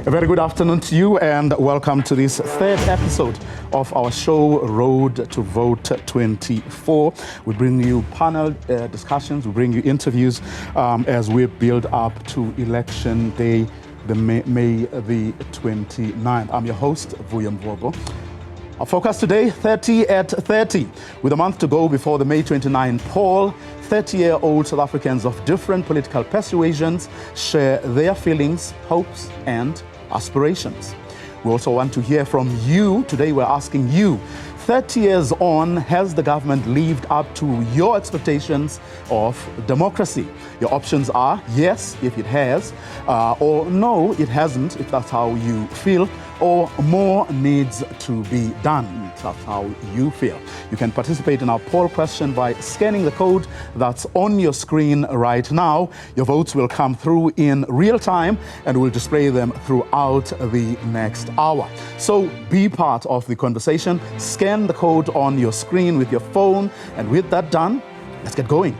A very good afternoon to you and welcome to this third episode of our show, Road to Vote 24. We bring you panel discussions, we bring you interviews as we build up to Election Day, May the 29th. I'm your host, Vuya Mvogo. Our focus today, 30 at 30. With a month to go before the May 29 poll, 30-year-old South Africans of different political persuasions share their feelings, hopes, and aspirations. We also want to hear from you. Today we're asking you, 30 years on, has the government lived up to your expectations of democracy? Your options are yes, if it has, or no, it hasn't, if that's how you feel, or more needs to be done, if that's how you feel. You can participate in our poll question by scanning the code that's on your screen right now. Your votes will come through in real time and we'll display them throughout the next hour. So be part of the conversation. Scan the code on your screen with your phone, and with that done, let's get going.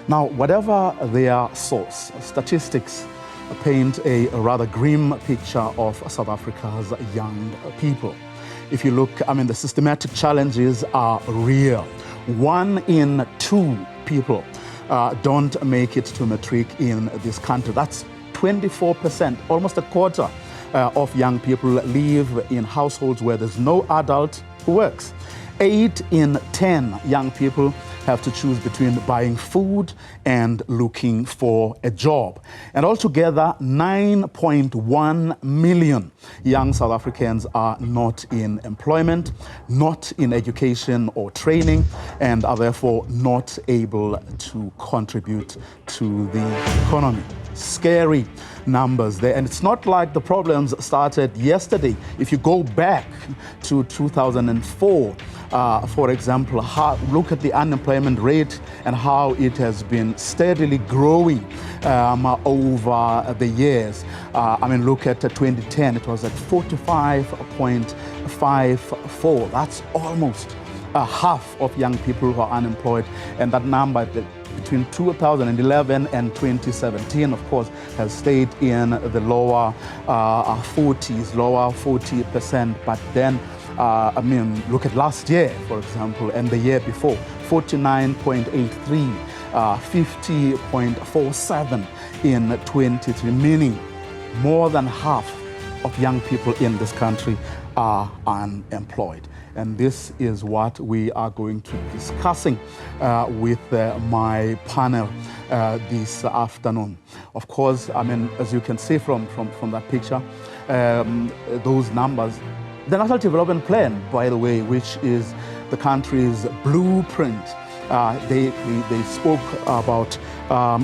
Now, whatever their source, statistics paint a rather grim picture of South Africa's young people. If you look, the systematic challenges are real. 1 in 2 people don't make it to matric in this country. That's 24%, almost a quarter of young people live in households where there's no adult who works. 8 in 10 young people have to choose between buying food and looking for a job. And altogether, 9.1 million young South Africans are not in employment, not in education or training, and are therefore not able to contribute to the economy. Scary numbers there. And it's not like the problems started yesterday. If you go back to 2004, for example, look at the unemployment rate and how it has been steadily growing over the years. Look at 2010, it was at 45.54. That's almost half of young people who are unemployed. And that number between 2011 and 2017, of course, has stayed in the lower 40s, lower 40%. But then, look at last year, for example, and the year before, 49.83, 50.47 in 23, meaning more than half of young people in this country are unemployed. And this is what we are going to be discussing with my panel this afternoon. Of course, as you can see from that picture, those numbers, the National Development Plan, by the way, which is the country's blueprint, they spoke about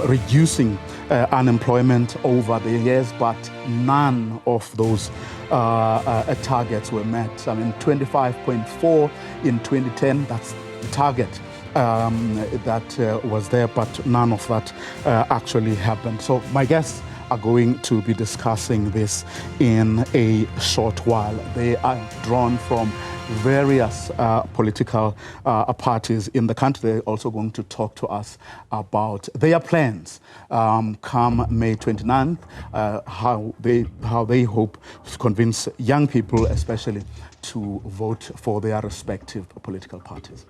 reducing unemployment over the years, but none of those targets were met. 25.4 in 2010, that's the target that was there, but none of that actually happened. So my guests are going to be discussing this in a short while. They are drawn from various political parties in the country. They're also going to talk to us about their plans come May 29th, how they hope to convince young people, especially, to vote for their respective political parties.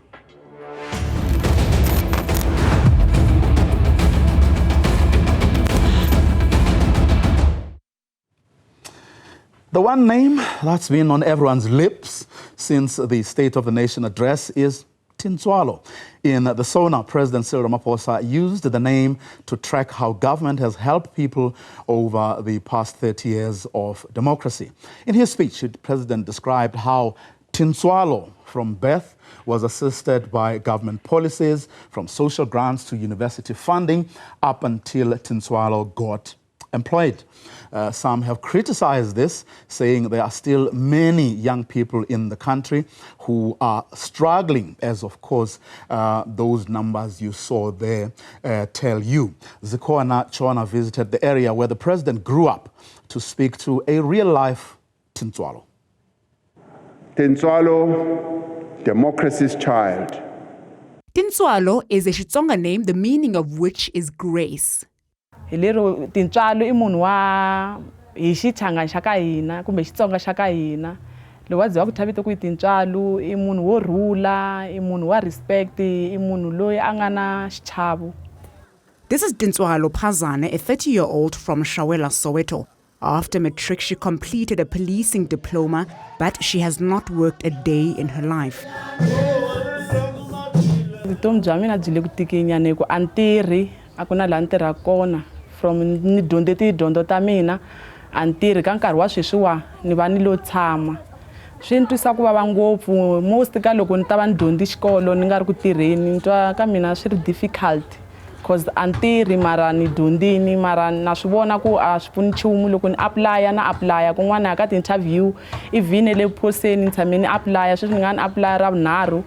The one name that's been on everyone's lips since the State of the Nation address is Tintswalo. In the SONA, President Cyril Ramaphosa used the name to track how government has helped people over the past 30 years of democracy. In his speech, the President described how Tintswalo, from birth, was assisted by government policies, from social grants to university funding, up until Tintswalo got employed. Some have criticized this, saying there are still many young people in the country who are struggling, as of course those numbers you saw there tell you. Zikona Chona visited the area where the president grew up to speak to a real-life Tintswalo. Tintswalo, democracy's child. Tintswalo is a Xitsonga name, the meaning of which is grace. hi lero tintswalo I munhu wa hi xichanga xa ka hina kumbe Xitsonga xa ka hina lo wa dziwa ku thavito ku tintswalo I munhu wo rhula I munhu wa respect I munhu loyi a nga na xichavo. This is Dintswalo Phazane, a 30-year-old from Shawela, Soweto. After matric, she completed a policing diploma, but she has not worked a day in her life. Vutomi bya mina byi le ku tikinyana ku antirhi a ku na la ntirha kona from ni dyondze tidyondzo ta mina antirhi ka nkarhi wa sweswiwa ni va ni lo tshama swi ni twisa ku vava ngopfu most ka loko ni ta va ni dyondzi xikolo ni nga ri ku tirheni ni twa ka mina swi ri difficult because antirhi mara ni dyondzini mara na swi vona ku a swi pfuni nchumu loko ni apply kun'wana ka ti-interview even le phoseni ni tshame ni apply sweswi ni nga ni apply ra vunharhu.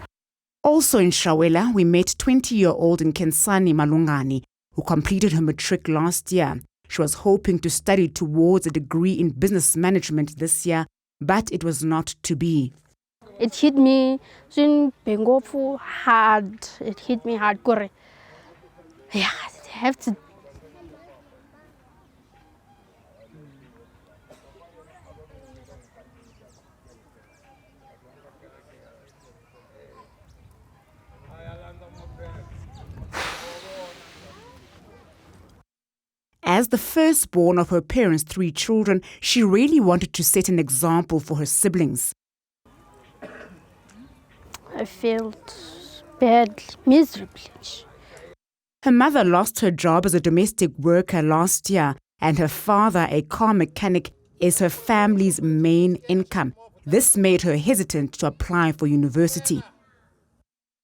Also in Shawela, we met 20-year-old Nkensani Malungani, who completed her matric last year. She was hoping to study towards a degree in business management this year, but it was not to be. It hit me hard. It hit me hardcore. Yeah, I have to. As the firstborn of her parents' 3 children, she really wanted to set an example for her siblings. I felt bad, miserably. Her mother lost her job as a domestic worker last year, and her father, a car mechanic, is her family's main income. This made her hesitant to apply for university.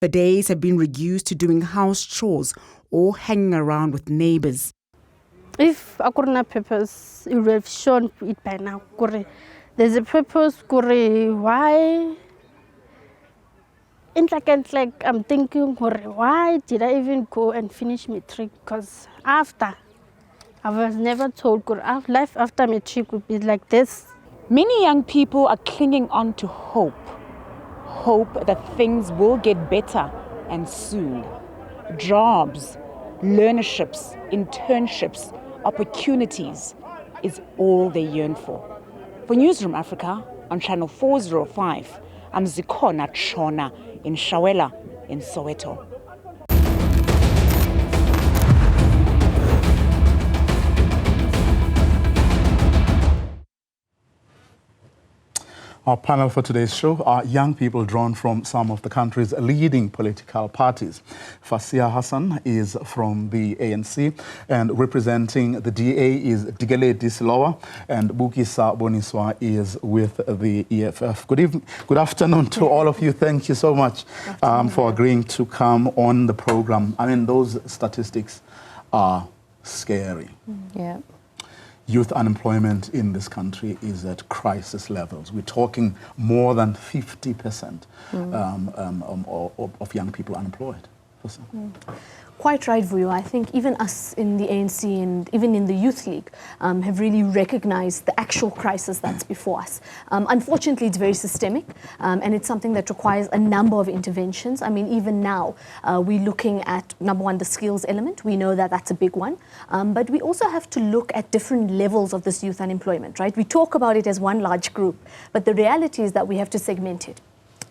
Her days have been reduced to doing house chores or hanging around with neighbors. If I couldn't have purpose, it would have shown it by now. There's a purpose, why? And like I'm thinking, why did I even go and finish matric? Because after, I was never told life after matric would be like this. Many young people are clinging on to hope. Hope that things will get better and soon. Jobs, learnerships, internships, opportunities is all they yearn for. For Newzroom Afrika on channel 405, I'm Zikhona Tshona in Shawela in Soweto. Our panel for today's show are young people drawn from some of the country's leading political parties. Fasia Hassan is from the ANC, and representing the DA is Digele Dislowa, and Bukisa Boniswa is with the EFF. Good afternoon to all of you. Thank you so much for agreeing to come on the program. I mean, those statistics are scary. Yeah. Youth unemployment in this country is at crisis levels. We're talking more than 50% of young people unemployed. Quite right, Vuyo. I think even us in the ANC and even in the Youth League have really recognized the actual crisis that's before us. Unfortunately, it's very systemic and it's something that requires a number of interventions. I mean, even now, we're looking at, number one, the skills element. We know that that's a big one. But we also have to look at different levels of this youth unemployment, right? We talk about it as one large group, but the reality is that we have to segment it.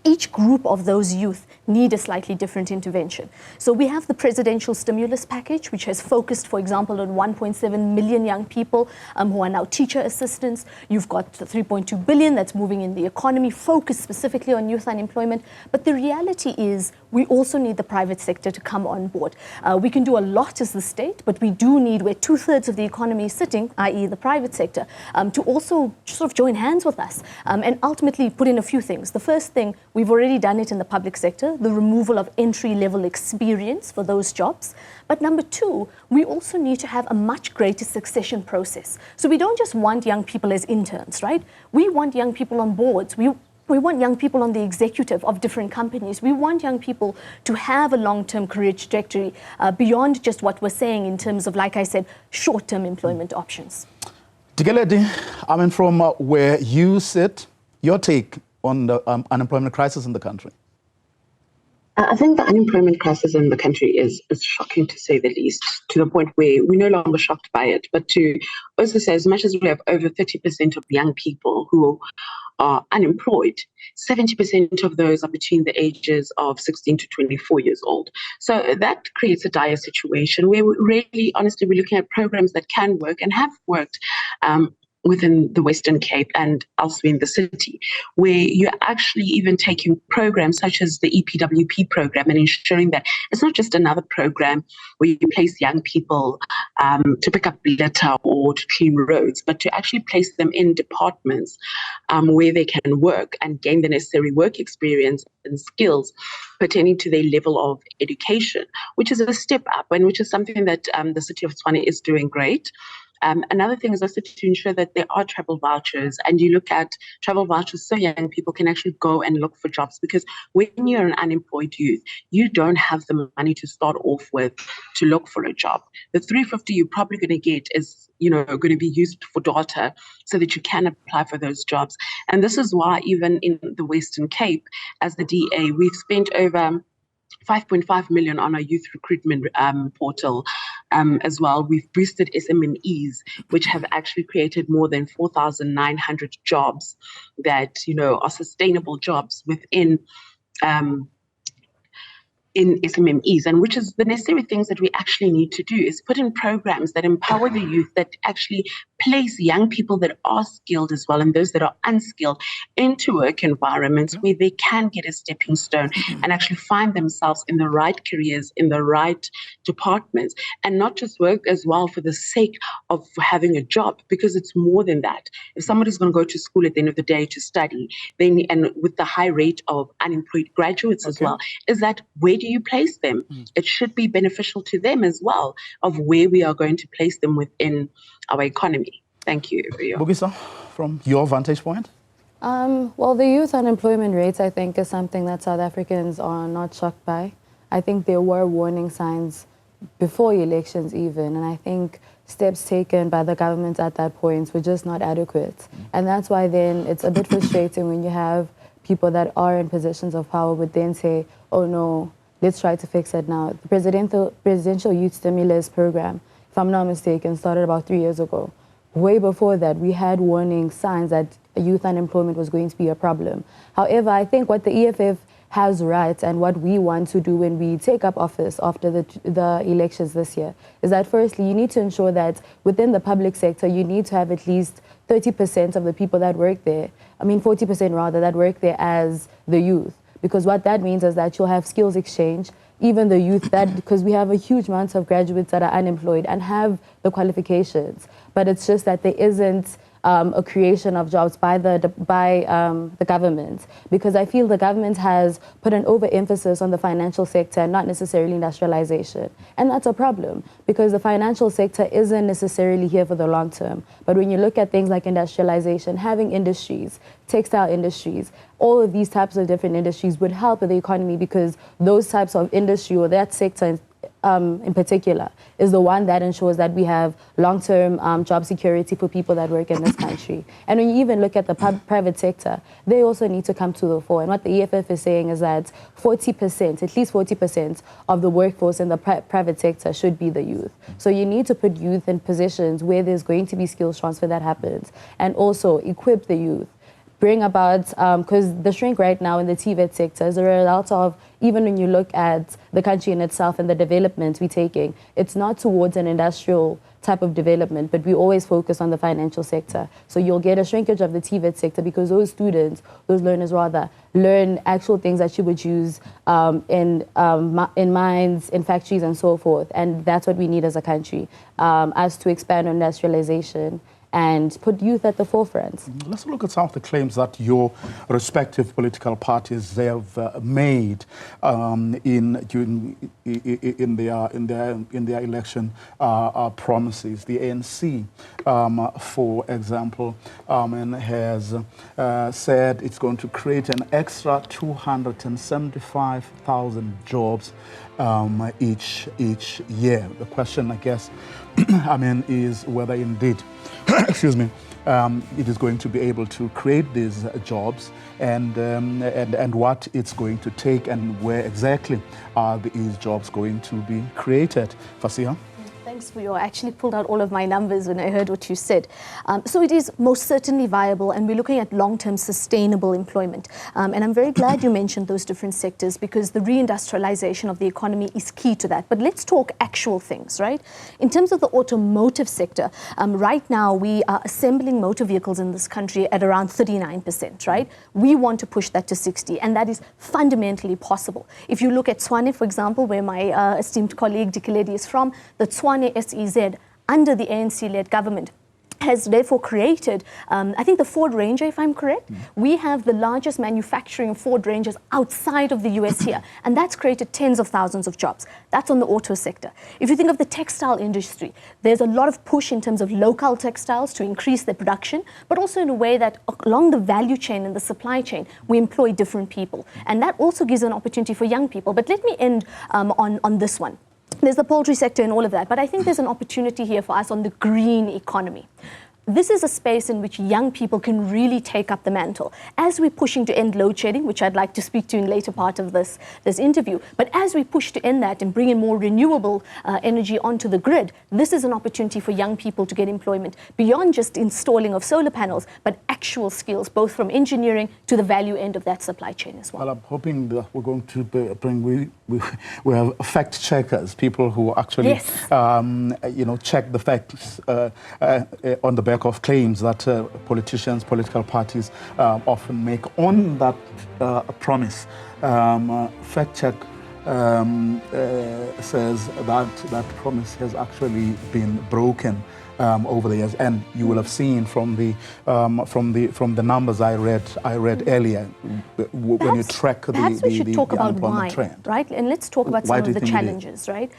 Each group of those youth need a slightly different intervention. So we have the presidential stimulus package, which has focused, for example, on 1.7 million young people who are now teacher assistants. You've got the 3.2 billion that's moving in the economy, focused specifically on youth unemployment. But the reality is we also need the private sector to come on board. We can do a lot as the state, but we do need where 2/3 of the economy is sitting, i.e. the private sector, to also sort of join hands with us and ultimately put in a few things. The first thing, we've already done it in the public sector, the removal of entry-level experience for those jobs. But number two, we also need to have a much greater succession process. So we don't just want young people as interns, right? We want young people on boards. We want young people on the executive of different companies. We want young people to have a long-term career trajectory beyond just what we're saying in terms of, like I said, short-term employment options. Digeledi, I mean, from where you sit, your take on the unemployment crisis in the country? I think the unemployment crisis in the country is shocking, to say the least, to the point where we're no longer shocked by it. But to also say, as much as we have over 30% of young people who are unemployed, 70% of those are between the ages of 16 to 24 years old. So that creates a dire situation where we really, honestly, we're looking at programs that can work and have worked within the Western Cape and elsewhere in the city, where you're actually even taking programs such as the EPWP program and ensuring that it's not just another program where you place young people to pick up litter or to clean roads, but to actually place them in departments where they can work and gain the necessary work experience and skills pertaining to their level of education, which is a step up and which is something that the city of Tshwane is doing great. Another thing is also to ensure that there are travel vouchers, and you look at travel vouchers so young people can actually go and look for jobs, because when you're an unemployed youth, you don't have the money to start off with to look for a job. The 350 you're probably going to get is, going to be used for data so that you can apply for those jobs. And this is why even in the Western Cape, as the DA, we've spent over 5.5 million on our youth recruitment portal as well. We've boosted SMMEs, which have actually created more than 4,900 jobs that, are sustainable jobs within in SMMEs, and which is the necessary things that we actually need to do is put in programs that empower the youth, that actually place young people that are skilled as well and those that are unskilled into work environments where they can get a stepping stone and actually find themselves in the right careers, in the right departments, and not just work as well for the sake of having a job, because it's more than that. If somebody's going to go to school at the end of the day to study, then, and with the high rate of unemployed graduates as well, is that where do you place them? It should be beneficial to them as well of where we are going to place them within our economy. Thank you. Bugisa, from your vantage point? Well, the youth unemployment rates, I think, is something that South Africans are not shocked by. I think there were warning signs before elections even, and I think steps taken by the government at that point were just not adequate. And that's why then it's a bit frustrating when you have people that are in positions of power would then say, oh no, let's try to fix it now. The presidential youth stimulus program, if I'm not mistaken, started about 3 years ago. Way before that, we had warning signs that youth unemployment was going to be a problem. However, I think what the EFF has right and what we want to do when we take up office after the elections this year is that firstly, you need to ensure that within the public sector, you need to have at least 30% of the people that work there, 40% rather, that work there as the youth. Because what that means is that you'll have skills exchange, even the youth, because we have a huge amount of graduates that are unemployed and have the qualifications. But it's just that there isn't a creation of jobs by the government, because I feel the government has put an overemphasis on the financial sector, not necessarily industrialization. And that's a problem, because the financial sector isn't necessarily here for the long term. But when you look at things like industrialization, having industries, textile industries, all of these types of different industries would help with the economy, because those types of industry or that sector in particular is the one that ensures that we have long-term job security for people that work in this country. And when you even look at the private sector, they also need to come to the fore. And what the EFF is saying is that 40%, at least 40% of the workforce in the private sector should be the youth. So you need to put youth in positions where there's going to be skills transfer that happens, and also equip the youth. Bring about, because the shrink right now in the TVET sector is a result of, even when you look at the country in itself and the development we're taking, it's not towards an industrial type of development, but we always focus on the financial sector. So you'll get a shrinkage of the TVET sector because those students, those learners rather, learn actual things that you would use in mines, in factories and so forth. And that's what we need as a country, as to expand on industrialization and put youth at the forefront. Let's look at some of the claims that your respective political parties have made in their election promises. The ANC, for example, has said it's going to create an extra 275,000 jobs each year. The question, I guess, I mean, is whether indeed, excuse me, it is going to be able to create these jobs, and what it's going to take, and where exactly are these jobs going to be created. Fasiha? Thanks for your, I actually pulled out all of my numbers when I heard what you said. So it is most certainly viable, and we're looking at long-term sustainable employment. And I'm very glad you mentioned those different sectors, because the reindustrialization of the economy is key to that. But let's talk actual things, right? In terms of the automotive sector, right now we are assembling motor vehicles in this country at around 39%, right? We want to push that to 60%, and that is fundamentally possible. If you look at Tshwane, for example, where my esteemed colleague Dikeledi is from, the Tshwane SEZ, under the ANC-led government, has therefore created, I think, the Ford Ranger, if I'm correct. We have the largest manufacturing Ford Rangers outside of the US here, and that's created tens of thousands of jobs. That's on the auto sector. If you think of the textile industry, there's a lot of push in terms of local textiles to increase their production, but also in a way that along the value chain and the supply chain, we employ different people. And that also gives an opportunity for young people. But let me end on this one. There's the poultry sector and all of that, but I think there's an opportunity here for us on the green economy. This is a space in which young people can really take up the mantle. As we're pushing to end load shedding, which I'd like to speak to in later part of this interview, but as we push to end that and bring in more renewable energy onto the grid, this is an opportunity for young people to get employment beyond just installing of solar panels, but actual skills, both from engineering to the value end of that supply chain as well. Well, I'm hoping that we're going to bring, we have fact checkers, people who actually, yes, check the facts on the back of claims that politicians, political parties often make on that promise. Fact check says that promise has actually been broken over the years, and you will have seen from the numbers I read earlier, when you track the unemployment trend. Right? And let's talk about some of the challenges, right?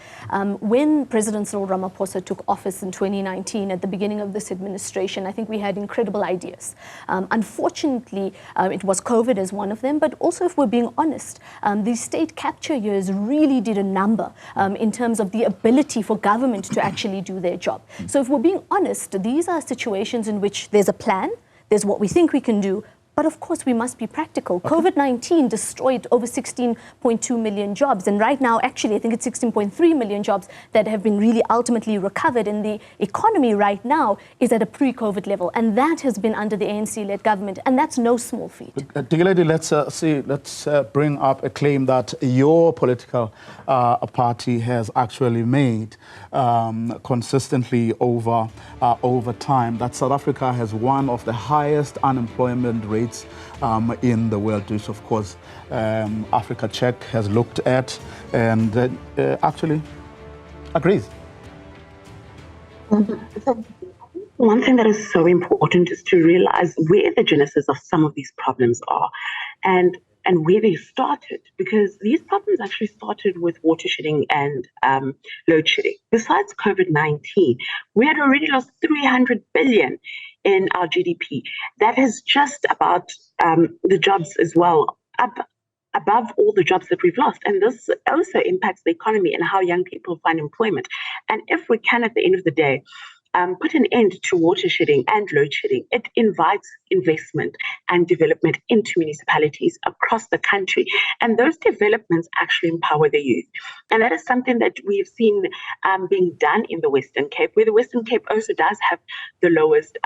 When President Cyril Ramaphosa took office in 2019, at the beginning of this administration, I think we had incredible ideas. Unfortunately, it was COVID as one of them, but also, if we're being honest, the state capture years really did a number in terms of the ability for government to actually do their job. So if we're being honest, these are situations in which there's a plan, there's what we think we can do, but of course we must be practical. Okay. COVID-19 destroyed over 16.2 million jobs, and right now, actually, I think it's 16.3 million jobs that have been really ultimately recovered, and the economy right now is at a pre-COVID level, and that has been under the ANC-led government, and that's no small feat. Dikeledi, let's bring up a claim that your political party has actually made consistently over time, that South Africa has one of the highest unemployment rates in the world, which of course Africa Check has looked at and actually agrees. One thing that is so important is to realize where the genesis of some of these problems are and where they started, because these problems actually started with water shedding and load shedding. Besides COVID-19, we had already lost 300 billion in our GDP. That is just about the jobs as well, above all the jobs that we've lost. And this also impacts the economy and how young people find employment. And if we can, at the end of the day, put an end to water shedding and load shedding, it invites investment and development into municipalities across the country. And those developments actually empower the youth. And that is something that we've seen being done in the Western Cape, where the Western Cape also does have the lowest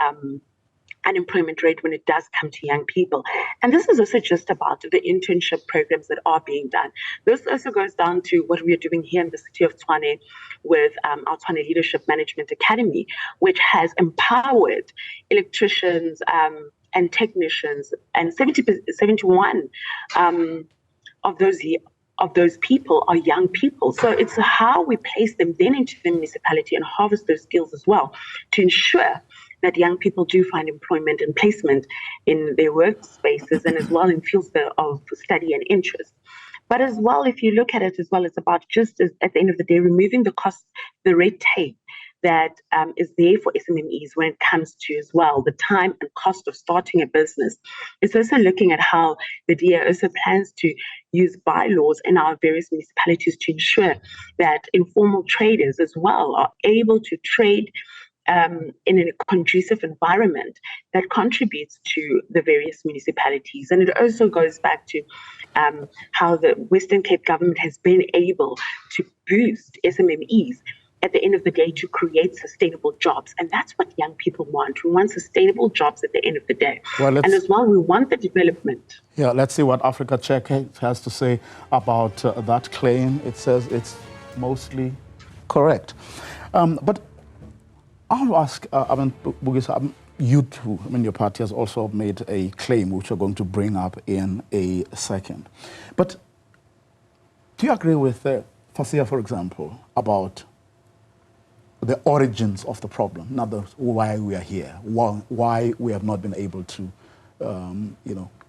unemployment rate when it does come to young people. And this is also just about the internship programs that are being done. This also goes down to what we are doing here in the city of Tshwane with our Tshwane Leadership Management Academy, which has empowered electricians and technicians, and 71 of those people are young people. So it's how we place them then into the municipality and harvest those skills as well to ensure that young people do find employment and placement in their workspaces, and as well in fields of study and interest. But as well, if you look at it as well, it's about just, at the end of the day, removing the cost, the red tape that is there for SMMEs when it comes to as well the time and cost of starting a business. It's also looking at how the DA also plans to use bylaws in our various municipalities to ensure that informal traders as well are able to trade in a conducive environment that contributes to the various municipalities. And it also goes back to how the Western Cape government has been able to boost SMMEs at the end of the day to create sustainable jobs. And that's what young people want. We want sustainable jobs at the end of the day. Well, and as well, we want the development. Yeah, let's see what Africa Check has to say about that claim. It says it's mostly correct. But I'll ask, Bugisa, you too, your party has also made a claim, which we're going to bring up in a second. But do you agree with Fasia, for example, about the origins of the problem, not why we are here, why we have not been able to,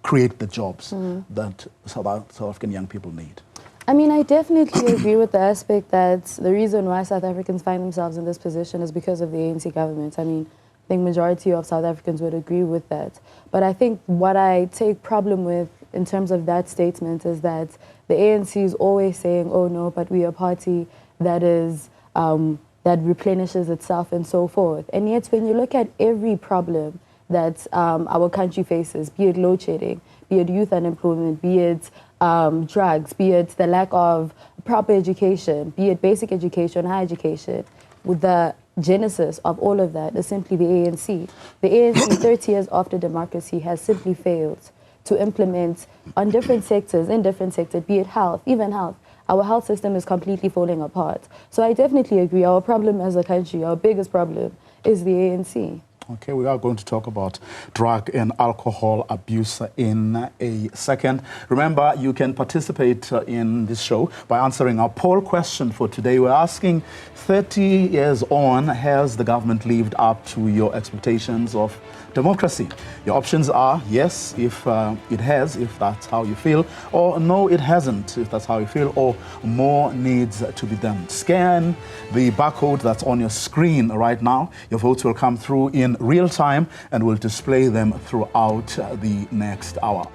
create the jobs that South African young people need? I mean, I definitely agree with the aspect that the reason why South Africans find themselves in this position is because of the ANC government. I mean, I think majority of South Africans would agree with that. But I think what I take problem with in terms of that statement is that the ANC is always saying, oh no, but we are a party that is, that replenishes itself and so forth. And yet when you look at every problem that our country faces, be it load shedding, be it youth unemployment, be it drugs, be it the lack of proper education, be it basic education, higher education, with the genesis of all of that is simply the ANC. The ANC, 30 years after democracy, has simply failed to implement on different sectors, in different sectors, be it health, even health. Our health system is completely falling apart. So I definitely agree. Our problem as a country, our biggest problem is the ANC. Okay, we are going to talk about drug and alcohol abuse in a second. Remember, you can participate in this show by answering our poll question for today. We're asking, 30 years on, has the government lived up to your expectations of democracy? Your options are yes, if it has, if that's how you feel, or no, it hasn't, if that's how you feel, or more needs to be done. Scan the barcode that's on your screen right now. Your votes will come through in real time and we'll display them throughout the next hour.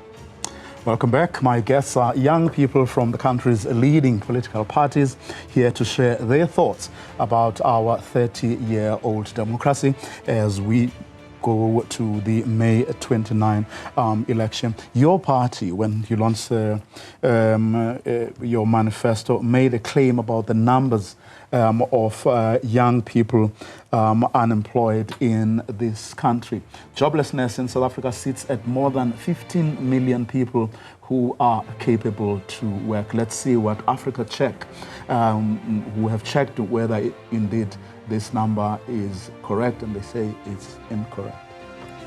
Welcome back. My guests are young people from the country's leading political parties here to share their thoughts about our 30-year-old democracy as we go to the May 29 election. Your party, when you launched your manifesto, made a claim about the numbers of young people unemployed in this country. Joblessness in South Africa sits at more than 15 million people who are capable to work. Let's see what Africa Check, who have checked whether indeed this number is correct, and they say it's incorrect.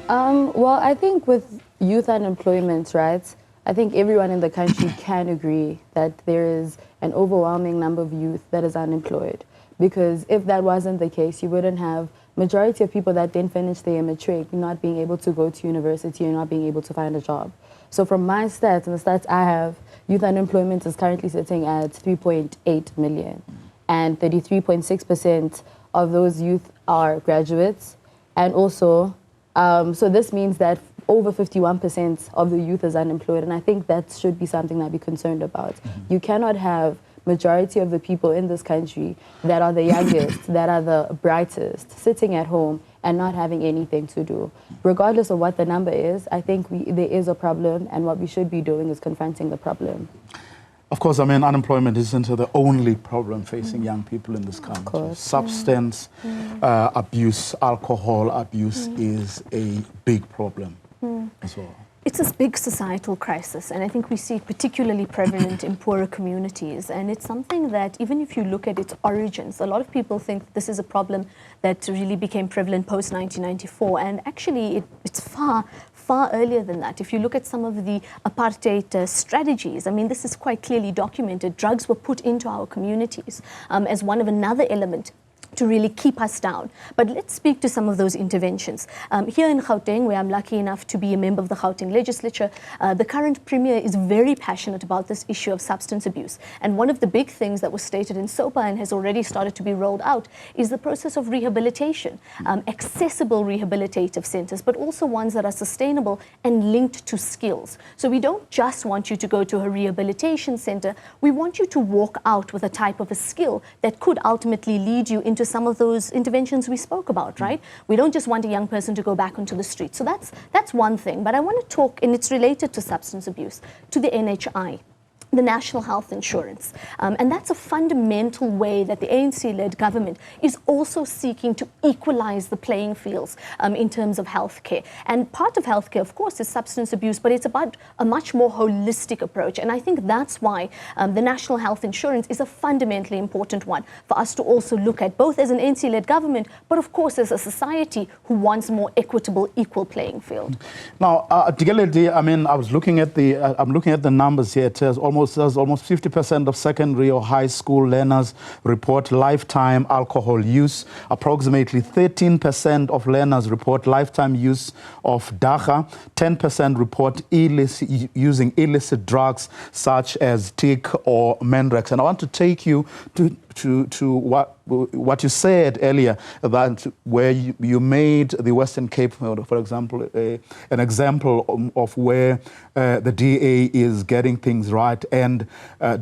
Well, I think with youth unemployment, right, I think everyone in the country can agree that there is an overwhelming number of youth that is unemployed. Because if that wasn't the case, you wouldn't have majority of people that didn't finish their matric not being able to go to university or not being able to find a job. So from my stats and the stats I have, youth unemployment is currently sitting at 3.8 million. And 33.6% of those youth are graduates. And also, so this means that over 51% of the youth is unemployed. And I think that should be something that we're concerned about. You cannot have majority of the people in this country that are the youngest, that are the brightest, sitting at home and not having anything to do. Regardless of what the number is, I think there is a problem, and what we should be doing is confronting the problem. Of course, I mean, unemployment isn't the only problem facing young people in this country. Substance abuse, alcohol abuse is a big problem as well. It's a big societal crisis, and I think we see it particularly prevalent in poorer communities. And it's something that, even if you look at its origins, a lot of people think this is a problem that really became prevalent post-1994, and actually it's far earlier than that. If you look at some of the apartheid strategies, I mean, this is quite clearly documented. Drugs were put into our communities as one of another element to really keep us down. But let's speak to some of those interventions. Here in Gauteng, where I'm lucky enough to be a member of the Gauteng legislature, the current premier is very passionate about this issue of substance abuse. And one of the big things that was stated in SOPA and has already started to be rolled out is the process of rehabilitation, accessible rehabilitative centers, but also ones that are sustainable and linked to skills. So we don't just want you to go to a rehabilitation center, we want you to walk out with a type of a skill that could ultimately lead you into some of those interventions we spoke about, right? We don't just want a young person to go back onto the street. So that's one thing. But I want to talk, and it's related to substance abuse, to the NHI, the National Health Insurance. And that's a fundamental way that the ANC-led government is also seeking to equalize the playing fields in terms of healthcare. And part of healthcare, of course, is substance abuse, but it's about a much more holistic approach. And I think that's why the National Health Insurance is a fundamentally important one for us to also look at, both as an ANC-led government, but of course as a society who wants a more equitable, equal playing field. Now, Digeledi, I mean, I'm looking at the numbers here. It says almost 50% of secondary or high school learners report lifetime alcohol use. Approximately 13% of learners report lifetime use of dagga. 10% report using illicit drugs such as TIC or Menrex. And I want to take you to what you said earlier, that where you made the Western Cape, for example, an example of where the DA is getting things right, and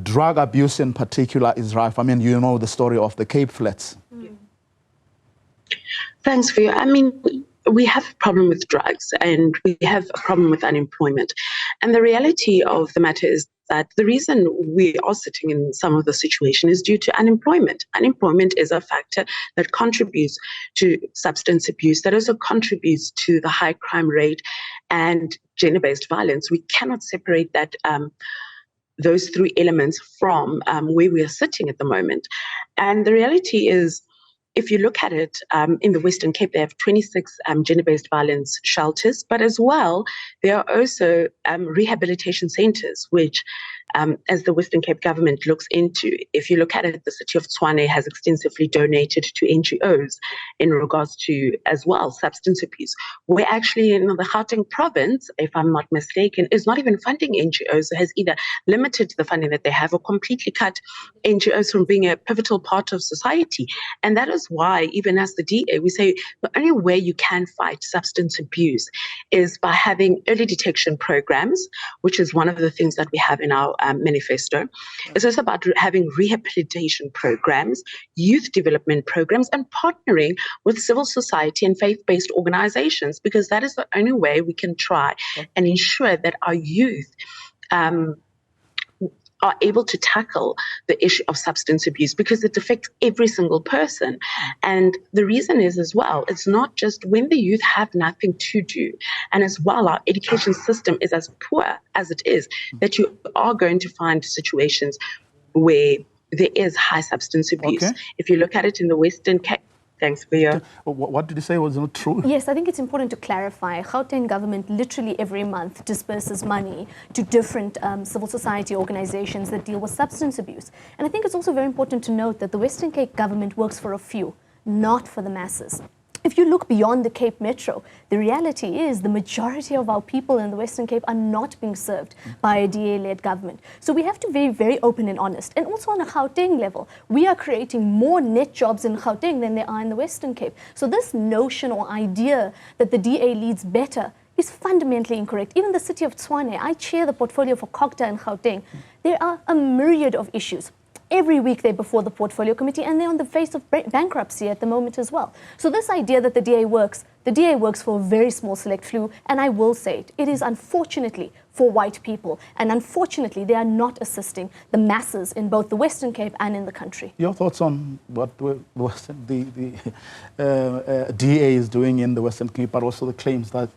drug abuse in particular is rife. I mean, you know the story of the Cape Flats. Thanks, Vio. I mean, we have a problem with drugs and we have a problem with unemployment. And the reality of the matter is that the reason we are sitting in some of the situation is due to unemployment. Unemployment is a factor that contributes to substance abuse, that also contributes to the high crime rate and gender-based violence. We cannot separate that those three elements from where we are sitting at the moment. And the reality is, if you look at it, in the Western Cape, they have 26 gender-based violence shelters, but as well, there are also rehabilitation centers, which, as the Western Cape government looks into, if you look at it, the city of Tshwane has extensively donated to NGOs in regards to, as well, substance abuse. We're actually in the Gauteng province, if I'm not mistaken, is not even funding NGOs, so has either limited the funding that they have or completely cut NGOs from being a pivotal part of society. And that is why, even as the DA, we say the only way you can fight substance abuse is by having early detection programs, which is one of the things that we have in our manifesto. It's also about having rehabilitation programs, youth development programs, and partnering with civil society and faith-based organizations, because that is the only way we can try and ensure that our youth are able to tackle the issue of substance abuse, because it affects every single person. And the reason is, as well, it's not just when the youth have nothing to do, and as well, our education system is as poor as it is, that you are going to find situations where there is high substance abuse. Okay. If you look at it in the Western Cape. Thanks, Vio. What did you say was not true? Yes, I think it's important to clarify. Gauteng government literally every month disperses money to different civil society organizations that deal with substance abuse. And I think it's also very important to note that the Western Cape government works for a few, not for the masses. If you look beyond the Cape Metro, the reality is the majority of our people in the Western Cape are not being served by a DA-led government. So we have to be very open and honest. And also on a Gauteng level, we are creating more net jobs in Gauteng than there are in the Western Cape. So this notion or idea that the DA leads better is fundamentally incorrect. Even the city of Tshwane, I chair the portfolio for COGTA in Gauteng. There are a myriad of issues. Every week they're before the portfolio committee, and they're on the face of bankruptcy at the moment as well. So this idea that the DA works for a very small select few, and I will say it, it is unfortunately for white people, and unfortunately they are not assisting the masses in both the Western Cape and in the country. Your thoughts on what the DA is doing in the Western Cape, but also the claims that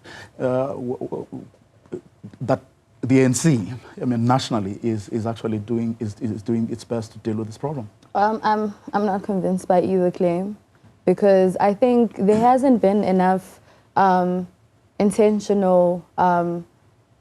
that the ANC, I mean, nationally, is actually doing its best to deal with this problem? I'm not convinced by either claim, because I think there hasn't been enough intentional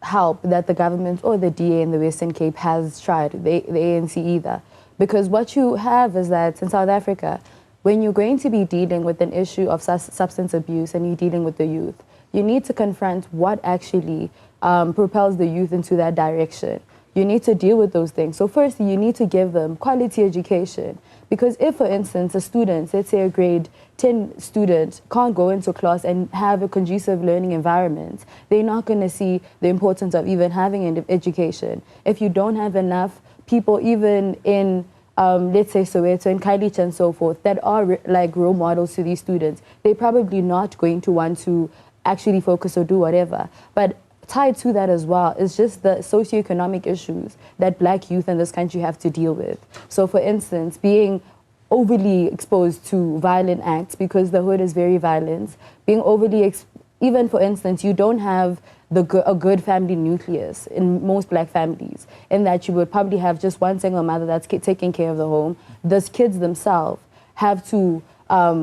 help that the government or the DA in the Western Cape has tried, the ANC either. Because what you have is that in South Africa, when you're going to be dealing with an issue of substance abuse and you're dealing with the youth, you need to confront what actually propels the youth into that direction. You need to deal with those things. So first, you need to give them quality education. Because if, for instance, a student, let's say a grade 10 student, can't go into class and have a conducive learning environment, they're not going to see the importance of even having an education. If you don't have enough people, even in, let's say, Soweto and Kailich and so forth, that are like role models to these students, they're probably not going to want to actually focus or do whatever. But tied to that as well is just the socioeconomic issues that Black youth in this country have to deal with. So for instance, being overly exposed to violent acts because the hood is very violent, being overly, even for instance, you don't have a good family nucleus in most Black families, in that you would probably have just one single mother that's taking care of the home. Those kids themselves have to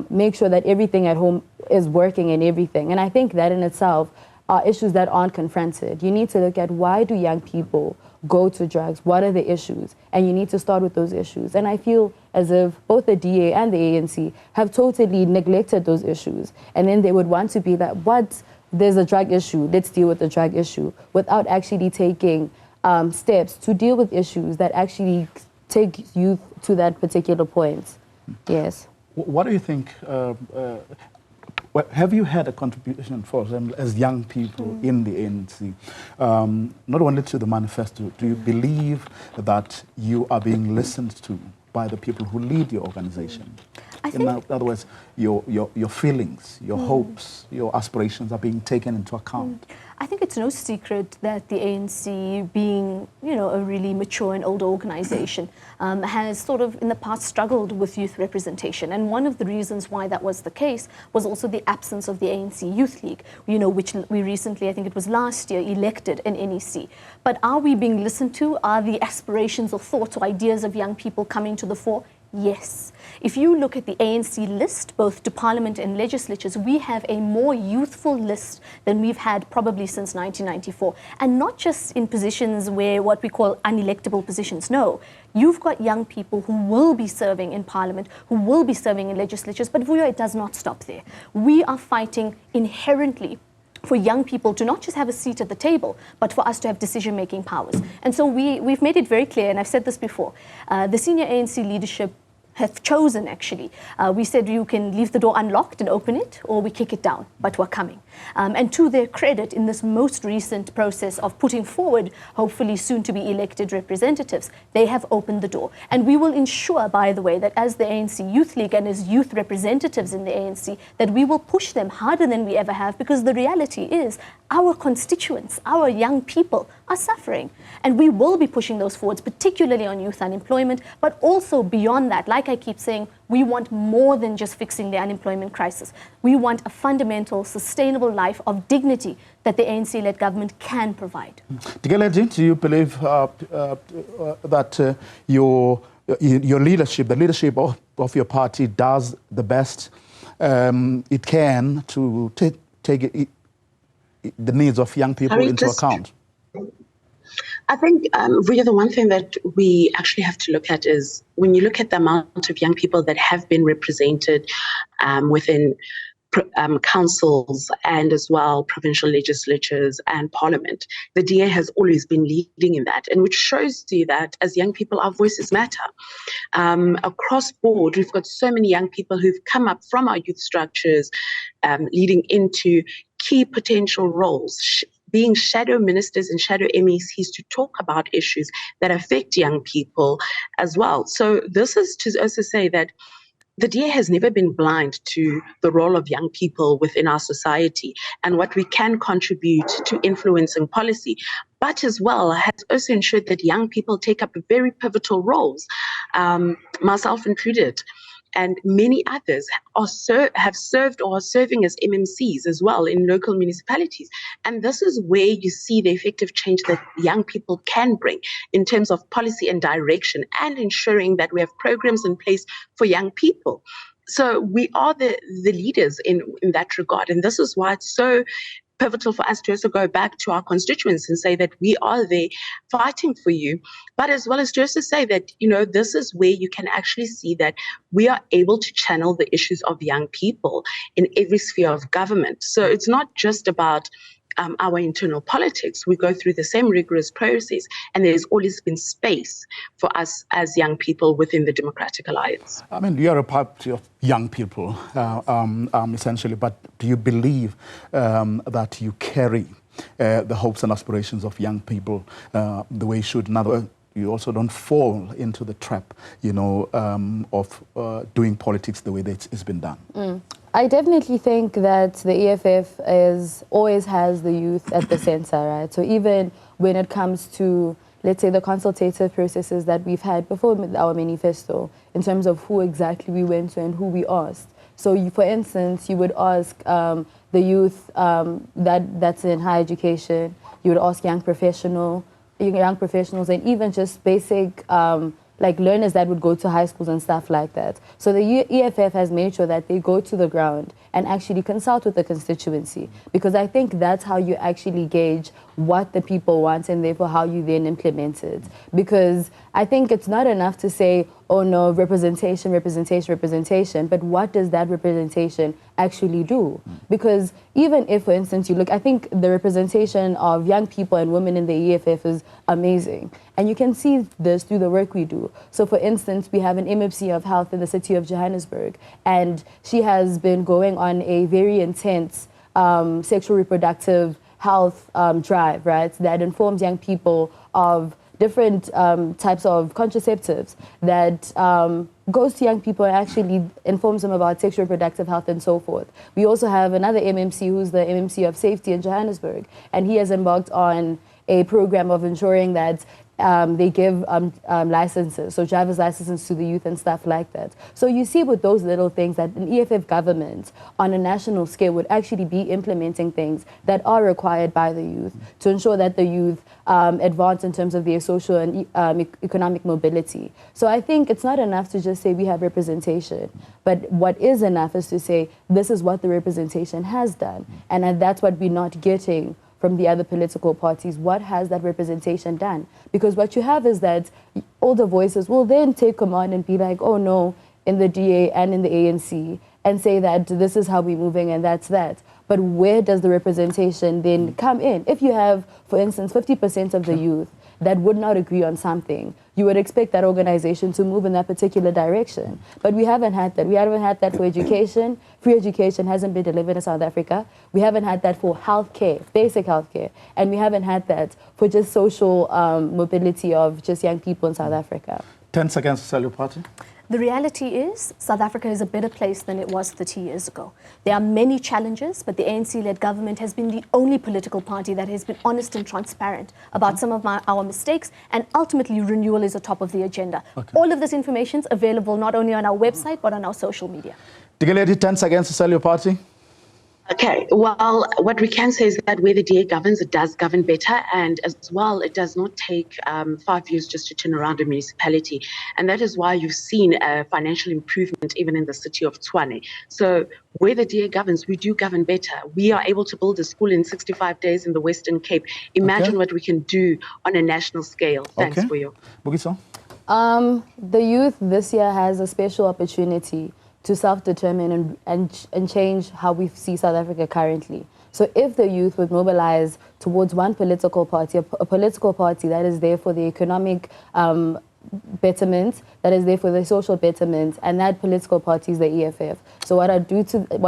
make sure that everything at home is working and everything. And I think that in itself are issues that aren't confronted. You need to look at why do young people go to drugs? What are the issues? And you need to start with those issues. And I feel as if both the DA and the ANC have totally neglected those issues. And then they would want to be like, there's a drug issue, let's deal with the drug issue, without actually taking steps to deal with issues that actually take youth to that particular point. Yes. What do you think? Have you had a contribution, for example, as young people in the ANC, not only to the manifesto? Do you believe that you are being listened to by the people who lead your organization? In other words, your feelings, your hopes, your aspirations are being taken into account. I think it's no secret that the ANC, being, you know, a really mature and older organization, has sort of in the past struggled with youth representation. And one of the reasons why that was the case was also the absence of the ANC Youth League, you know, which we recently, I think it was last year, elected an NEC. But are we being listened to? Are the aspirations or thoughts or ideas of young people coming to the fore? Yes. If you look at the ANC list, both to Parliament and legislatures, we have a more youthful list than we've had probably since 1994. And not just in positions where what we call unelectable positions. No, you've got young people who will be serving in Parliament, who will be serving in legislatures, but Vuyo, it does not stop there. We are fighting inherently for young people to not just have a seat at the table, but for us to have decision-making powers. And so we've made it very clear, and I've said this before, the senior ANC leadership have chosen, actually. We said you can leave the door unlocked and open it, or we kick it down, but we're coming. And to their credit, in this most recent process of putting forward, hopefully soon to be elected representatives, they have opened the door. And we will ensure, by the way, that as the ANC Youth League and as youth representatives in the ANC, that we will push them harder than we ever have, because the reality is our constituents, our young people are suffering. And we will be pushing those forwards, particularly on youth unemployment, but also beyond that. Like I keep saying, we want more than just fixing the unemployment crisis. We want a fundamental, sustainable life of dignity that the ANC-led government can provide. Digeleji, do you believe that your leadership, the leadership of your party, does the best it can to take the needs of young people into account? I think, Vuyo, the one thing that we actually have to look at is when you look at the amount of young people that have been represented within councils and as well provincial legislatures and parliament, the DA has always been leading in that, and which shows you that as young people, our voices matter. Across board, we've got so many young people who've come up from our youth structures, leading into key potential roles, being shadow ministers and shadow MECs to talk about issues that affect young people as well. So this is to also say that the DA has never been blind to the role of young people within our society and what we can contribute to influencing policy, but as well has also ensured that young people take up very pivotal roles, myself included. And many others have served or are serving as MMCs as well in local municipalities. And this is where you see the effective change that young people can bring in terms of policy and direction, and ensuring that we have programs in place for young people. So we are the leaders in that regard. And this is why it's so pivotal for us to also go back to our constituents and say that we are there fighting for you, but as well as to also say that, this is where you can actually see that we are able to channel the issues of young people in every sphere of government. So it's not just about our internal politics. We go through the same rigorous process, and there's always been space for us as young people within the Democratic Alliance. I mean, you're a party of young people, essentially, but do you believe that you carry the hopes and aspirations of young people the way you should? In other words, you also don't fall into the trap, of doing politics the way that it's been done. I definitely think that the EFF always has the youth at the center, right? So even when it comes to, let's say, the consultative processes that we've had before our manifesto, in terms of who exactly we went to and who we asked. So, for instance, you would ask the youth that's in higher education, you would ask young professionals, and even just basic like learners that would go to high schools and stuff like that. So the EFF has made sure that they go to the ground and actually consult with the constituency, because I think that's how you actually gauge what the people want and therefore how you then implement it. Because I think it's not enough to say, oh no, representation, but what does that representation actually do? Because even if, for instance, you look, I think the representation of young people and women in the EFF is amazing. And you can see this through the work we do. So for instance, we have an MFC of health in the city of Johannesburg, and she has been going on a very intense sexual reproductive health drive, right, that informs young people of different types of contraceptives, that goes to young people and actually informs them about sexual reproductive health and so forth. We also have another MMC who's the MMC of safety in Johannesburg, and he has embarked on a program of ensuring that they give licenses, so driver's licenses to the youth and stuff like that. So you see with those little things that an EFF government on a national scale would actually be implementing things that are required by the youth to ensure that the youth advance in terms of their social and economic mobility. So I think it's not enough to just say we have representation, but what is enough is to say this is what the representation has done, and that's what we're not getting from the other political parties. What has that representation done? Because what you have is that older voices will then take command and be like, oh no, in the DA and in the ANC, and say that this is how we're moving and that's that. But where does the representation then come in? If you have, for instance, 50% of the youth that would not agree on something, you would expect that organization to move in that particular direction. But we haven't had that. We haven't had that for education. Free education hasn't been delivered in South Africa. We haven't had that for healthcare, basic healthcare. And we haven't had that for just social mobility of just young people in South Africa. 10 seconds to sell your party. The reality is South Africa is a better place than it was 30 years ago. There are many challenges, but the ANC-led government has been the only political party that has been honest and transparent about some of our mistakes, and ultimately renewal is atop of the agenda. Okay. All of this information is available not only on our website, but on our social media. Digaledi, 10 seconds to sell your party. Okay, well, what we can say is that where the DA governs, it does govern better, and as well, it does not take 5 years just to turn around a municipality. And that is why you've seen a financial improvement even in the city of Tshwane. So where the DA governs, we do govern better. We are able to build a school in 65 days in the Western Cape. Imagine what we can do on a national scale. Thanks for your... Bugiso? The youth this year has a special opportunity to self-determine and change how we see South Africa currently. So if the youth would mobilize towards one political party, a political party that is there for the economic betterment, that is there for the social betterment, and that political party is the EFF. So what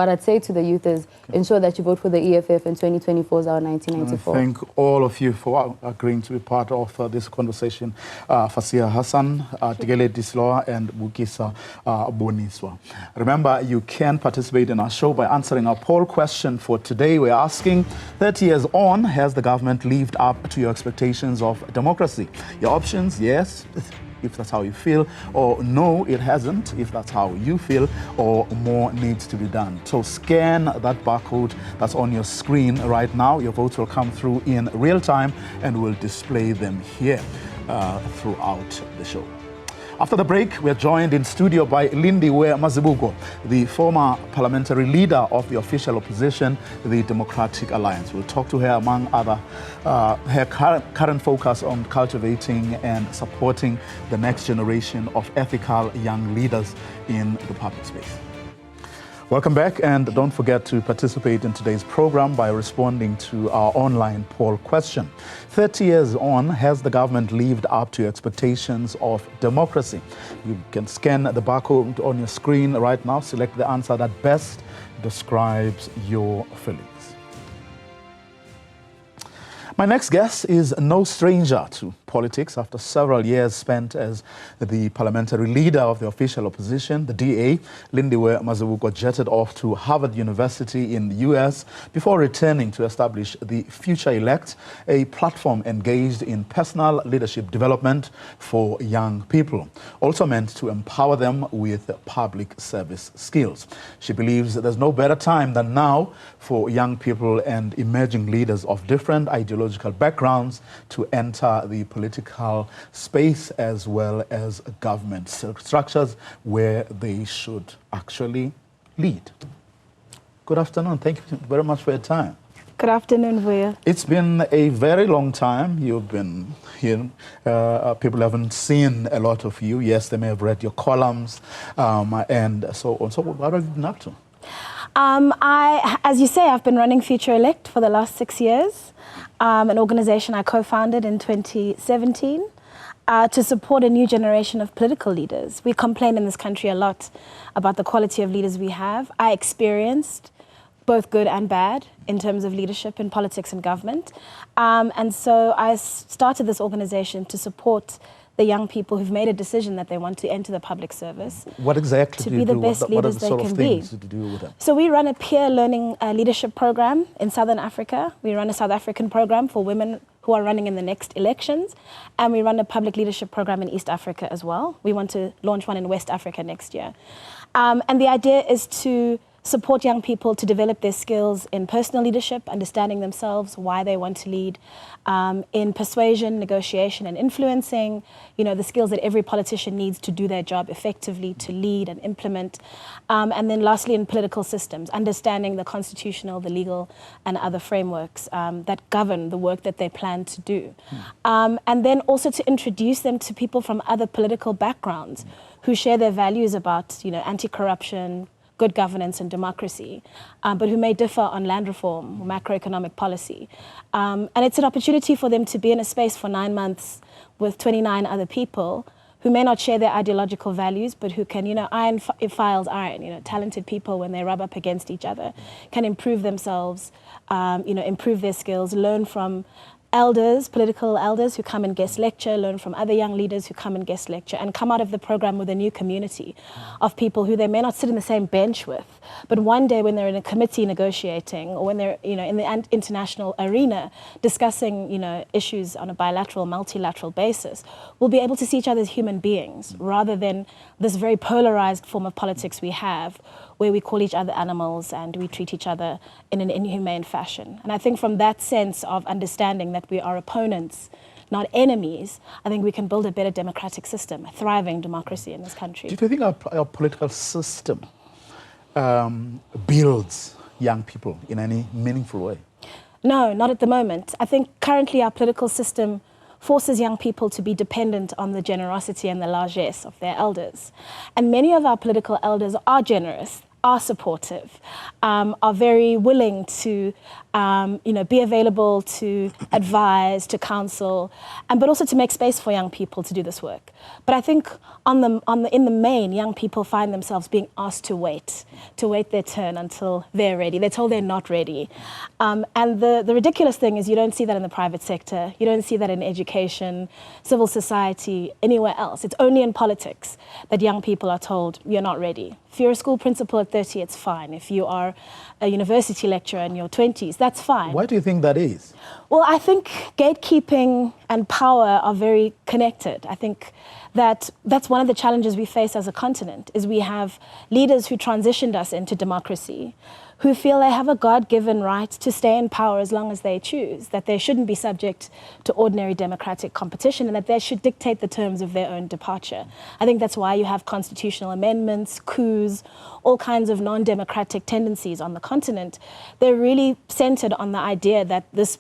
I'd say to the youth is ensure that you vote for the EFF in 2024 as our 1994. And thank all of you for agreeing to be part of this conversation. Fasia Hassan, Tigele Disloa, and Bukisa Boniswa. Remember, you can participate in our show by answering our poll question for today. We're asking, 30 years on, has the government lived up to your expectations of democracy? Your options, yes, if that's how you feel, or no, it hasn't, if that's how you feel, or more needs to be done. So scan that barcode that's on your screen right now. Your votes will come through in real time, and we'll display them here throughout the show. After the break, we are joined in studio by Lindiwe Mazibuko, the former parliamentary leader of the official opposition, the Democratic Alliance. We'll talk to her, among other, her current focus on cultivating and supporting the next generation of ethical young leaders in the public space. Welcome back, and don't forget to participate in today's program by responding to our online poll question. 30 years on, has the government lived up to expectations of democracy? You can scan the barcode on your screen right now, select the answer that best describes your feelings. My next guest is no stranger to politics. After several years spent as the parliamentary leader of the official opposition, the DA, Lindiwe Mazibuko jetted off to Harvard University in the US before returning to establish the Future Elect, a platform engaged in personal leadership development for young people, also meant to empower them with public service skills. She believes that there's no better time than now for young people and emerging leaders of different ideological backgrounds to enter the political space as well as government structures where they should actually lead. Good afternoon. Thank you very much for your time. Good afternoon, Vuya. It's been a very long time you've been here. People haven't seen a lot of you. Yes, they may have read your columns and so on. So what have you been up to? As you say, I've been running Future Elect for the last 6 years, an organization I co-founded in 2017 to support a new generation of political leaders. We complain in this country a lot about the quality of leaders we have. I experienced both good and bad in terms of leadership in politics and government. And so I started this organization to support the young people who've made a decision that they want to enter the public service. What exactly to do you be the do? best What are leaders the they sort can of be. things that you do with them? So we run a peer learning leadership program in Southern Africa. We run a South African program for women who are running in the next elections. And we run a public leadership program in East Africa as well. We want to launch one in West Africa next year. And the idea is to support young people to develop their skills in personal leadership, understanding themselves, why they want to lead, in persuasion, negotiation, and influencing, the skills that every politician needs to do their job effectively, to lead and implement. And then lastly, in political systems, understanding the constitutional, the legal, and other frameworks that govern the work that they plan to do. And then also to introduce them to people from other political backgrounds who share their values about, anti-corruption, good governance and democracy, but who may differ on land reform, macroeconomic policy. And it's an opportunity for them to be in a space for 9 months with 29 other people who may not share their ideological values, but who can, iron files iron, talented people when they rub up against each other, can improve themselves, improve their skills, learn from elders, political elders who come and guest lecture, learn from other young leaders who come and guest lecture, and come out of the program with a new community of people who they may not sit in the same bench with, but one day when they're in a committee negotiating, or when they're in the international arena discussing issues on a bilateral, multilateral basis, will be able to see each other as human beings rather than this very polarized form of politics we have, where we call each other animals and we treat each other in an inhumane fashion. And I think from that sense of understanding that we are opponents, not enemies, I think we can build a better democratic system, a thriving democracy in this country. Do you think our political system builds young people in any meaningful way? No, not at the moment. I think currently our political system forces young people to be dependent on the generosity and the largesse of their elders. And many of our political elders are generous, are supportive, are very willing to be available to advise, to counsel, but also to make space for young people to do this work. But I think in the main, young people find themselves being asked to wait their turn until they're ready. They're told they're not ready. And the ridiculous thing is you don't see that in the private sector. You don't see that in education, civil society, anywhere else. It's only in politics that young people are told you're not ready. If you're a school principal at 30, it's fine. If you are a university lecturer in your 20s, that's fine. Why do you think that is? Well, I think gatekeeping and power are very connected. I think that's one of the challenges we face as a continent, is we have leaders who transitioned us into democracy, who feel they have a God-given right to stay in power as long as they choose, that they shouldn't be subject to ordinary democratic competition, and that they should dictate the terms of their own departure. I think that's why you have constitutional amendments, coups, all kinds of non-democratic tendencies on the continent. They're really centered on the idea that this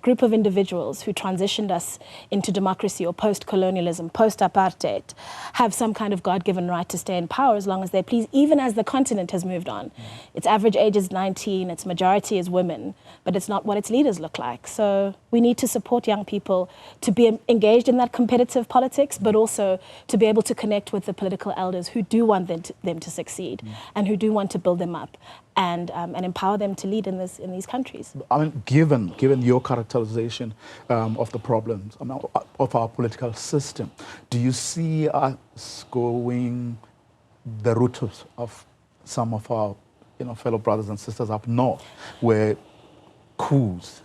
group of individuals who transitioned us into democracy or post-colonialism, post-apartheid, have some kind of God-given right to stay in power as long as they please, even as the continent has moved on. Its average age is 19, its majority is women, but it's not what its leaders look like. So we need to support young people to be engaged in that competitive politics, but also to be able to connect with the political elders who do want them to succeed and who do want to build them up and empower them to lead in these countries. I mean, given your characterization of the problems of our political system, do you see us going the route of some of our fellow brothers and sisters up north, where coups,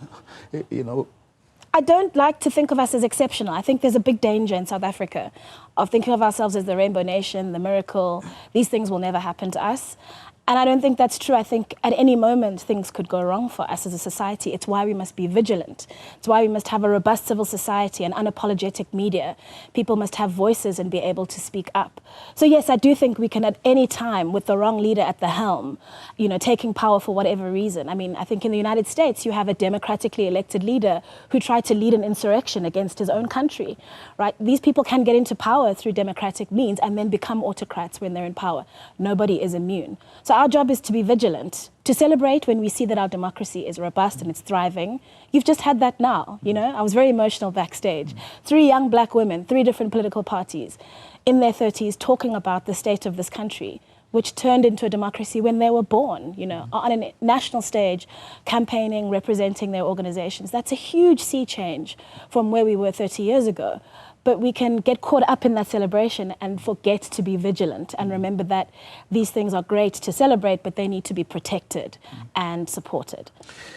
I don't like to think of us as exceptional. I think there's a big danger in South Africa of thinking of ourselves as the rainbow nation, the miracle. These things will never happen to us. And I don't think that's true. I think at any moment things could go wrong for us as a society. It's why we must be vigilant. It's why we must have a robust civil society and unapologetic media. People must have voices and be able to speak up. So yes, I do think we can at any time, with the wrong leader at the helm, taking power for whatever reason. I mean, I think in the United States, you have a democratically elected leader who tried to lead an insurrection against his own country, right? These people can get into power through democratic means and then become autocrats when they're in power. Nobody is immune. So our job is to be vigilant, to celebrate when we see that our democracy is robust and it's thriving. You've just had that now, I was very emotional backstage. 3 young black women, 3 different political parties in their 30s talking about the state of this country, which turned into a democracy when they were born, on a national stage, campaigning, representing their organizations. That's a huge sea change from where we were 30 years ago. But we can get caught up in that celebration and forget to be vigilant and remember that these things are great to celebrate, but they need to be protected and supported.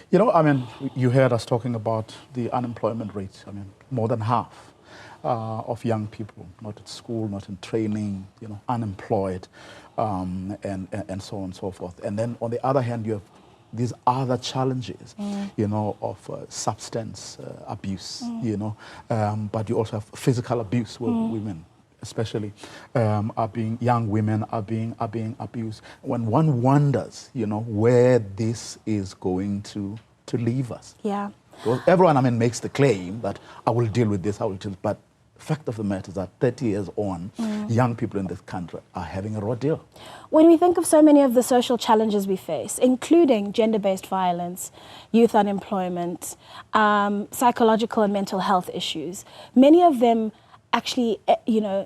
You heard us talking about the unemployment rate. More than half of young people, not at school, not in training, unemployed, and so on and so forth. And then on the other hand, you have these other challenges, of substance abuse, but you also have physical abuse where women, especially, young women are being abused. When one wonders, where this is going to leave us. Yeah. Because everyone, makes the claim that I will deal with this, but fact of the matter is that 30 years on, young people in this country are having a raw deal. When we think of so many of the social challenges we face, including gender-based violence, youth unemployment, psychological and mental health issues, many of them actually,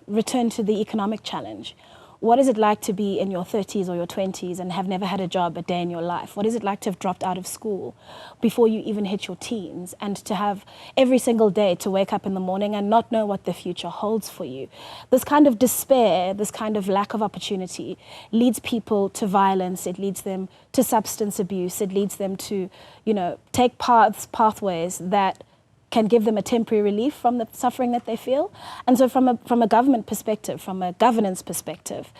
return to the economic challenge. What is it like to be in your 30s or your 20s and have never had a job a day in your life? What is it like to have dropped out of school before you even hit your teens, and to have every single day to wake up in the morning and not know what the future holds for you? This kind of despair, this kind of lack of opportunity leads people to violence. It leads them to substance abuse. It leads them to, take pathways that can give them a temporary relief from the suffering that they feel. And so from a government perspective, from a governance perspective,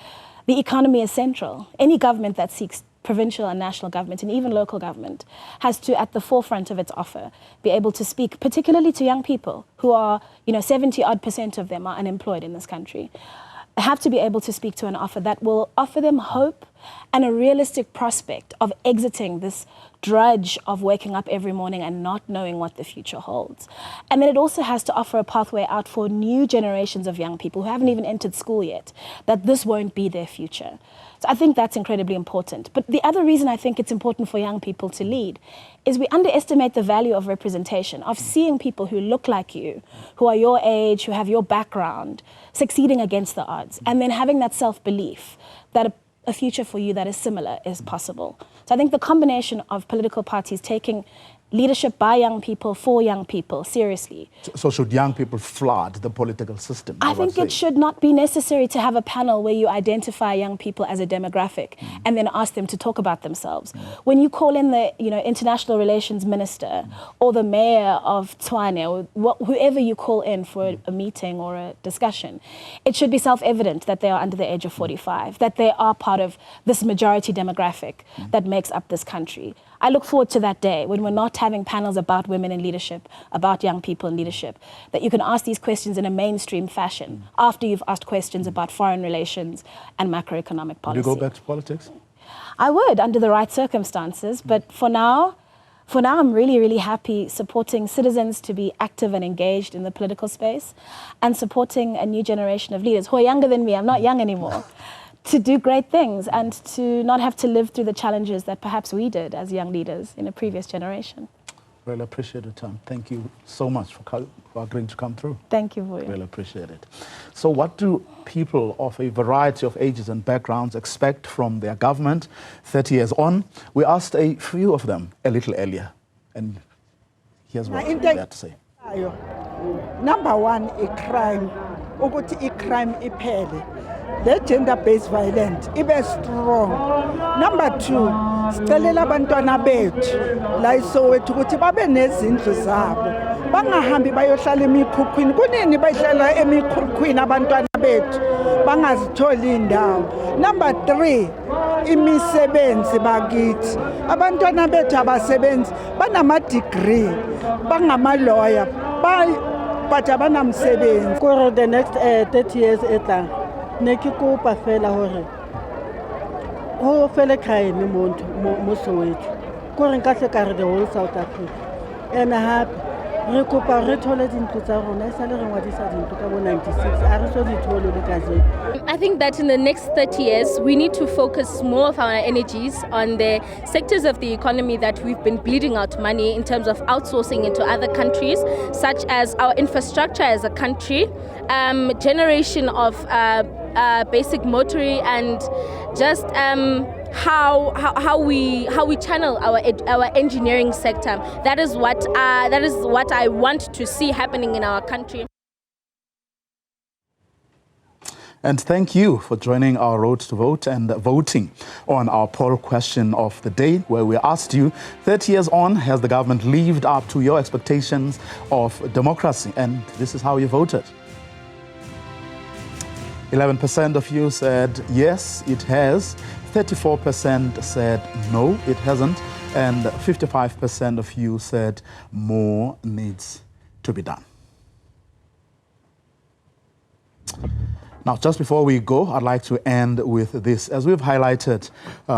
the economy is central. Any government that seeks provincial and national government and even local government has to, at the forefront of its offer, be able to speak particularly to young people who are, 70% of them are unemployed in this country. Have to be able to speak to an offer that will offer them hope and a realistic prospect of exiting this drudge of waking up every morning and not knowing what the future holds. And then it also has to offer a pathway out for new generations of young people who haven't even entered school yet, that this won't be their future. So I think that's incredibly important. But the other reason I think it's important for young people to lead is we underestimate the value of representation, of seeing people who look like you, who are your age, who have your background, succeeding against the odds, and then having that self-belief that a future for you that is similar is possible. So I think the combination of political parties taking leadership by young people, for young people, seriously. So should young people flood the political system? I think it should not be necessary to have a panel where you identify young people as a demographic and then ask them to talk about themselves. When you call in the international relations minister or the mayor of Tshwane or whoever you call in for a meeting or a discussion, it should be self-evident that they are under the age of 45, that they are part of this majority demographic that makes up this country. I look forward to that day when we're not having panels about women in leadership, about young people in leadership, that you can ask these questions in a mainstream fashion after you've asked questions about foreign relations and macroeconomic policy. Would you go back to politics? I would, under the right circumstances, but for now I'm really, really happy supporting citizens to be active and engaged in the political space and supporting a new generation of leaders who are younger than me. I'm not young anymore. To do great things and to not have to live through the challenges that perhaps we did as young leaders in a previous generation. Really appreciate your time. Thank you so much for agreeing to come through. Thank you, Vuyo. Really appreciate it. So what do people of a variety of ages and backgrounds expect from their government 30 years on? We asked a few of them a little earlier, and here's what they had to say. Number one, a crime. Ukuthi crime iphele. The gender-based violence ibe strong. Number two, sicelela abantwana bethu la iSoweto ukuthi babe nezindlu zabo. Bangahambi bayohlala emikhukhwini. Kunini bayihlala emikhukhwini abantwana bethu bangazitholi indawo. Number three, imisebenzi bakithi. Abantwana bethu abasebenzi banama-degree, bangama-lawyer, but abanamsebenzi. For the next 30 years etlang, ne ke kopa fela hore ho fele crime mo Soweto. Kore nka hle ka re the whole South Africa. And happy re kopa re thole dintlo tsa rona e sale re ngwadisa dintlo ka bo 96 a re so di thole le ka zeng. I think that in the next 30 years, we need to focus more of our energies on the sectors of the economy that we've been bleeding out money in terms of outsourcing into other countries, such as our infrastructure as a country, generation of basic motoring, and just how we channel our engineering sector. That is what I want to see happening in our country. And thank you for joining our Road to Vote and voting on our poll question of the day, where we asked you, 30 years on, has the government lived up to your expectations of democracy? And this is how you voted. 11% of you said yes, it has. 34% said no, it hasn't. And 55% of you said more needs to be done. Now, just before we go, I'd like to end with this. As we've highlighted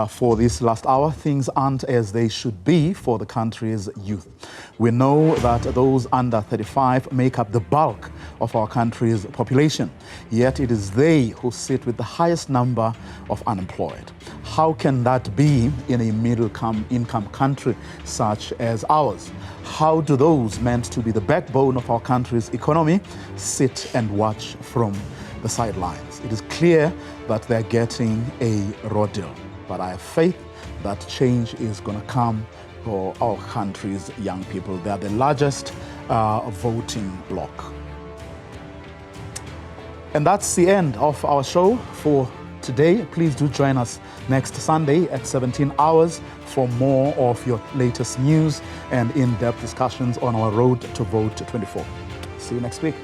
for this last hour, things aren't as they should be for the country's youth. We know that those under 35 make up the bulk of our country's population, yet it is they who sit with the highest number of unemployed. How can that be in a middle-income country such as ours? How do those meant to be the backbone of our country's economy sit and watch from the sidelines? It is clear that they're getting a raw deal, but I have faith that change is going to come for our country's young people. They are the largest voting bloc. And that's the end of our show for today. Please do join us next Sunday at 17 hours for more of your latest news and in-depth discussions on our Road to Vote 24. See you next week.